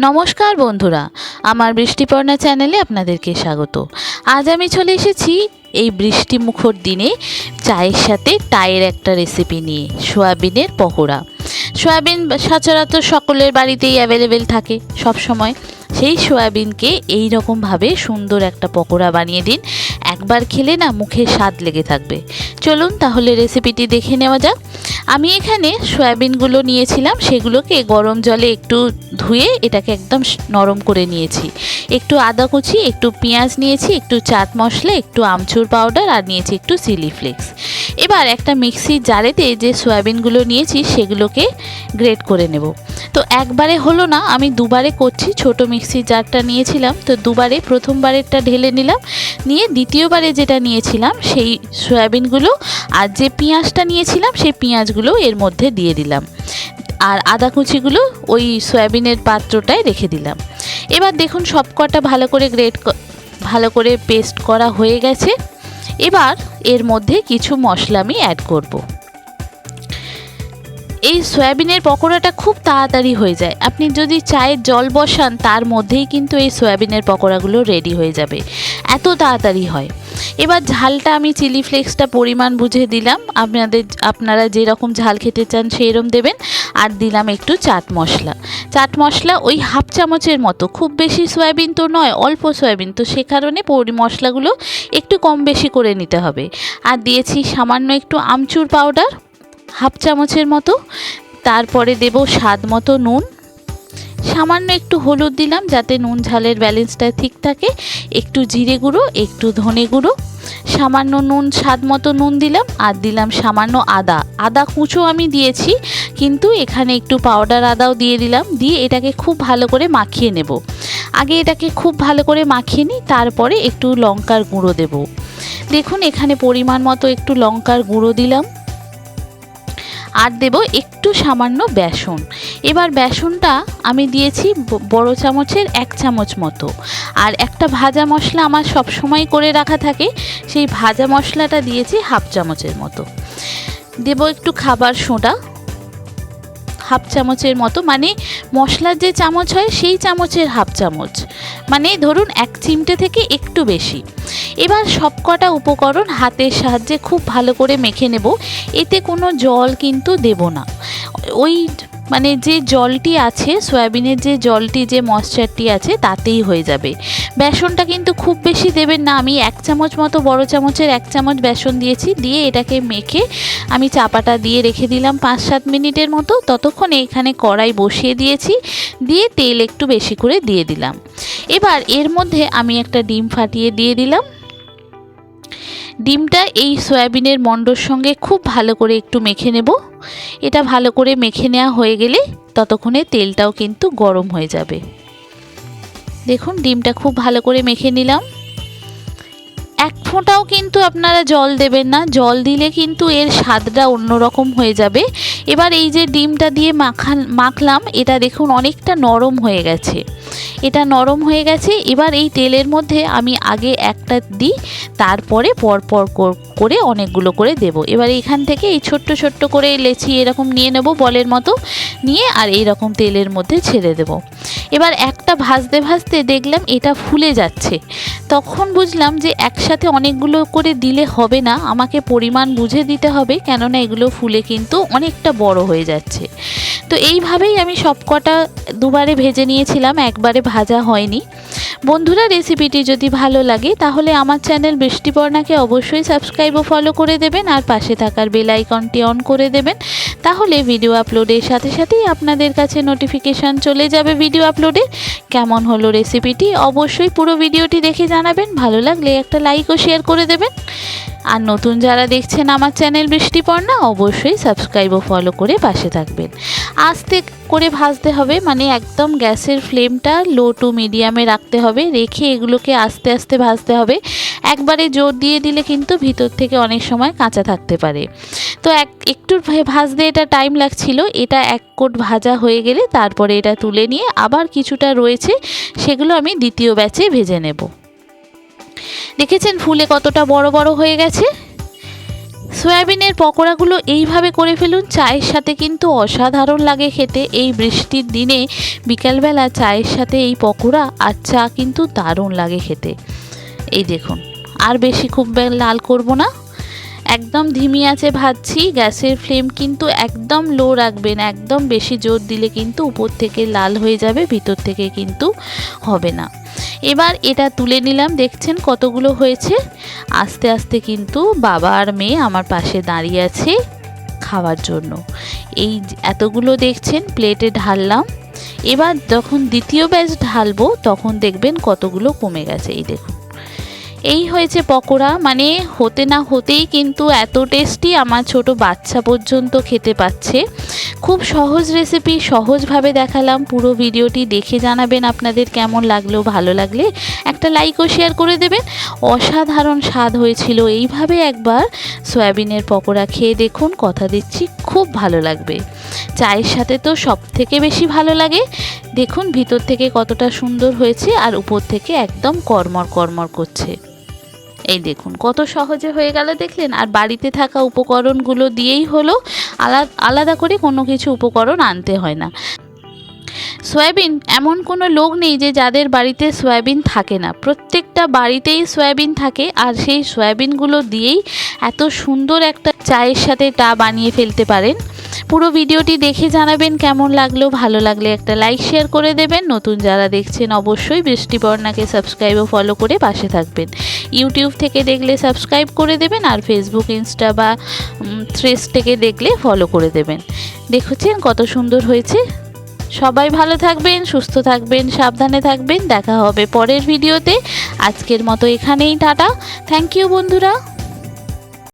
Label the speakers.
Speaker 1: নমস্কার বন্ধুরা, আমার বৃষ্টিপর্ণা চ্যানেলে আপনাদেরকে স্বাগত। আজ আমি চলে এসেছি এই বৃষ্টি মুখর দিনে চায়ের সাথে টাইয়ের একটা রেসিপি নিয়ে, সয়াবিনের পকোড়া। সয়াবিন সচরাচর সকলের বাড়িতেই অ্যাভেলেবেল থাকে সব সময়। সেই সয়াবিনকে এই রকমভাবে সুন্দর একটা পকোড়া বানিয়ে দিন, একবার খেলে না মুখে স্বাদ লেগে থাকবে। চলুন তাহলে রেসিপিটি দেখে নেওয়া যাক। আমি এখানে সয়াবিনগুলো নিয়েছিলাম, সেগুলোকে গরম জলে একটু ধুয়ে এটাকে একদম নরম করে নিয়েছি। একটু আদা কুচি, একটু পেঁয়াজ নিয়েছি, একটু চাট মশলা, একটু আমচুর পাউডার আর নিয়েছি একটু চিলি ফ্লেক্স। এবার একটা মিক্সির জারেতে যে সয়াবিনগুলো নিয়েছি সেগুলোকে গ্রেট করে নেব। তো একবারে হলো না, আমি দুবারে করছি। ছোট মিক্সির জারটা নিয়েছিলাম, তো দুবারে প্রথমবারেরটা ঢেলে নিলাম, নিয়ে দ্বিতীয়বারে যেটা নিয়েছিলাম সেই সয়াবিনগুলো আর যে পেঁয়াজটা নিয়েছিলাম সেই পেঁয়াজগুলো এর মধ্যে দিয়ে দিলাম, আর আদা কুচিগুলো ওই সয়াবিনের পাত্রটায় রেখে দিলাম। এবার দেখুন সবকটা ভালো করে পেস্ট করা হয়ে গেছে। এবার এর মধ্যে কিছু মশলা আমি অ্যাড করব। এই সয়াবিনের পকোড়াটা খুব তাড়াতাড়ি হয়ে যায়। আপনি যদি চায়ের জল বসান তার মধ্যেই কিন্তু এই সয়াবিনের পকোড়াগুলো রেডি হয়ে যাবে, এত তাড়াতাড়ি হয়। এবার ঝালটা আমি চিলি ফ্লেক্সটা পরিমাণ বুঝে দিলাম, আপনারা যেরকম ঝাল খেতে চান সেই রকম দেবেন। আর দিলাম একটু চাট মশলা ওই হাফ চামচের মতো, খুব বেশি সয়াবিন তো নয়, অল্প সয়াবিন, তো সে কারণে মশলাগুলো একটু কম বেশি করে নিতে হবে। আর দিয়েছি সামান্য একটু আমচুর পাউডার হাফ চামচের মতো। তারপরে দেব স্বাদ মতো নুন, সামান্য একটু হলুদ দিলাম যাতে নুন ঝালের ব্যালেন্সটা ঠিক থাকে, একটু জিরে গুঁড়ো, একটু ধনে গুঁড়ো, সামান্য নুন, স্বাদ মতো নুন দিলাম। আর দিলাম সামান্য আদা কুচো আমি দিয়েছি, কিন্তু এখানে একটু পাউডার আদাও দিয়ে দিলাম। দিয়ে এটাকে খুব ভালো করে মাখিয়ে নেব। আগে এটাকে খুব ভালো করে মাখিয়ে নিই, তারপরে একটু লঙ্কার গুঁড়ো দেব। দেখুন এখানে পরিমাণ মতো একটু লঙ্কার গুঁড়ো দিলাম, আর দেব একটু সামান্য বেসন। এবার বেসনটা আমি দিয়েছি বড় চামচের 1 চামচ মতো। আর একটা ভাজা মশলা আমার সব সময় করে রাখা থাকে, সেই ভাজা মশলাটা দিয়েছি হাফ চামচের মতো। দেব একটু খাবার সোডা হাফ চামচের মতো, মানে মশলার যে চামচ হয় সেই চামচের হাফ চামচ, মানে ধরুন 1 চিমটে থেকে একটু বেশি। এবার সবকটা উপকরণ হাতের সাহায্যে খুব ভালো করে মেখে নেব। এতে কোনো জল কিন্তু দেব না, ওই মানে যে জলটি আছে সয়াবিনের যে জলটি, যে ময়েশ্চারটি আছে তাতেই হয়ে যাবে। বেসনটা কিন্তু খুব বেশি দেবেন না, আমি 1 চামচ মতো, বড় চামচের 1 চামচ বেসন দিয়েছি। দিয়ে এটাকে মেখে আমি চাপাটা দিয়ে রেখে দিলাম 5-7 মিনিটের মতো। ততক্ষণে এখানে কড়াই বসিয়ে দিয়েছি, দিয়ে তেল একটু বেশি করে দিয়ে দিলাম। এবার এর মধ্যে আমি একটা ডিম ফাটিয়ে দিয়ে দিলাম। ডিমটা এই সয়াবিনের মণ্ডর সঙ্গে খুব ভালো করে একটু মেখে নেব। এটা ভালো করে মেখে নেওয়া হয়ে গেলে ততক্ষণে তেলটাও কিন্তু গরম হয়ে যাবে। দেখুন ডিমটা খুব ভালো করে মেখে নিলাম। 1 ফোঁটাও কিন্তু আপনারা জল দেবেন না, জল দিলে কিন্তু এর স্বাদটা অন্যরকম হয়ে যাবে। এবার এই যে ডিমটা দিয়ে মাখলাম, এটা দেখুন অনেকটা নরম হয়ে গেছে, এটা নরম হয়ে গেছে। এবার এই তেলের মধ্যে আমি আগে একটা দিই, তারপরে পরপর করে অনেকগুলো করে দেব। এবার এখান থেকে এই ছোট্ট ছোট্ট করে লেচি এরকম নিয়ে নেব বলের মতো, নিয়ে আর এই রকম তেলের মধ্যে ছেড়ে দেব। এবার একটা ভাজতে ভাজতে দেখলাম এটা ফুলে যাচ্ছে, তখন বুঝলাম যে একসাথে অনেকগুলো করে দিলে হবে না, আমাকে পরিমাণ বুঝে দিতে হবে, কেননা এগুলো ফুলে কিন্তু অনেকটা বড় হয়ে যাচ্ছে। তো এইভাবেই আমি সবকটা দুবারে ভেজে নিয়েছিলাম, একবারে ভাজা হয়নি। বন্ধুরা রেসিপিটি যদি ভালো লাগে তাহলে আমার চ্যানেল বৃষ্টিপর্ণাকে অবশ্যই সাবস্ক্রাইব ও ফলো করে দেবেন, আর পাশে থাকার বেল আইকনটি অন করে দেবেন। তাহলে ভিডিও আপলোডের সাথে সাথেই আপনাদের কাছে নোটিফিকেশান চলে যাবে ভিডিও আপলোডে। কেমন হলো রেসিপিটি অবশ্যই পুরো ভিডিওটি দেখে জানাবেন, ভালো লাগলে একটা লাইক ও শেয়ার করে দেবেন। আর নতুন যারা দেখছেন আমার চ্যানেল বৃষ্টিপর্ণা অবশ্যই সাবস্ক্রাইব ও ফলো করে পাশে থাকবেন। আস্তে করে ভাজতে হবে, মানে একদম গ্যাসের ফ্লেমটা লো টু মিডিয়ামে রাখতে হবে, রেখে এগুলোকে আস্তে আস্তে ভাজতে হবে। একবারে জোর দিয়ে দিলে কিন্তু ভিতর থেকে অনেক সময় কাঁচা থাকতে পারে। তো একটু ভাজতে এটা টাইম লাগছিল। এটা 1 কোট ভাজা হয়ে গেলে তারপরে এটা তুলে নিয়ে আবার কিছুটা রয়েছে, সেগুলো আমি দ্বিতীয় ব্যাচে ভেজে নেব। দেখেছেন ফুলে কতটা বড় বড় হয়ে গেছে। সয়াবিনের পকোড়াগুলো এইভাবে করে ফেলুন, চায়ের সাথে কিন্তু অসাধারণ লাগে খেতে। এই বৃষ্টির দিনে বিকালবেলা চায়ের সাথে এই পকোড়া আর চা কিন্তু দারুণ লাগে খেতে। এই দেখুন, আর বেশি খুব লাল করব না, একদম ধিমি আঁচে ভাজছি। গ্যাসের ফ্লেম কিন্তু একদম লো রাখবেন, একদম বেশি জোর দিলে কিন্তু উপর থেকে লাল হয়ে যাবে, ভিতর থেকে কিন্তু হবে না। এবার এটা তুলে নিলাম, দেখছেন কতগুলো হয়েছে। আস্তে আস্তে কিন্তু বাবা আর মেয়ে আমার পাশে দাঁড়িয়ে আছে খাওয়ার জন্য। এই এতগুলো দেখছেন প্লেটে ঢাললাম। এবার যখন দ্বিতীয় ব্যাচ ঢালবো তখন দেখবেন কতগুলো কমে গেছে। এই দেখুন, এই হয়েছে পকোড়া। মানে হতে না হতেই কিন্তু এত টেস্টি, আমার ছোট বাচ্চা পর্যন্ত খেতে পাচ্ছে। খুব সহজ রেসিপি, সহজভাবে দেখালাম। পুরো ভিডিওটি দেখে জানাবেন আপনাদের কেমন লাগলো। ভালো লাগলে একটা লাইক ও শেয়ার করে দেবেন। অসাধারণ স্বাদ হয়েছিল। এইভাবে একবার সয়াবিনের পকোড়া খেয়ে দেখুন, কথা দিচ্ছি খুব ভালো লাগবে। চায়ের সাথে তো সব থেকে বেশি ভালো লাগে। দেখুন ভিতর থেকে কতটা সুন্দর হয়েছে আর উপর থেকে একদম কড়মড় কড়মড় করছে। এই দেখুন কত সহজে হয়ে গেল, দেখলেন? আর বাড়িতে থাকা উপকরণগুলো দিয়েই হলো, আলাদা করে কোনো কিছু উপকরণ আনতে হয় না। সয়াবিন, এমন কোনো লোক নেই যে যাদের বাড়িতে সয়াবিন থাকে না। প্রত্যেকটা বাড়িতেই সয়াবিন থাকে, আর সেই সয়াবিনগুলো দিয়েই এত সুন্দর একটা চায়ের সাথে টা বানিয়ে ফেলতে পারেন। পুরো ভিডিওটি দেখে জানাবেন কেমন লাগলো। ভালো লাগলে একটা লাইক শেয়ার করে দেবেন। নতুন যারা দেখছেন অবশ্যই বৃষ্টিবর্ণাকে সাবস্ক্রাইব ও ফলো করে পাশে থাকবেন। ইউটিউব থেকে দেখলে সাবস্ক্রাইব করে দেবেন, আর ফেসবুক, ইনস্টা বা থ্রেডস থেকে দেখলে ফলো করে দেবেন। দেখছেন কত সুন্দর হয়েছে। সবাই ভালো থাকবেন, সুস্থ থাকবেন, সাবধানে থাকবেন। দেখা হবে পরের ভিডিওতে। আজকের মতো এখানেই টাটা। থ্যাংক ইউ বন্ধুরা।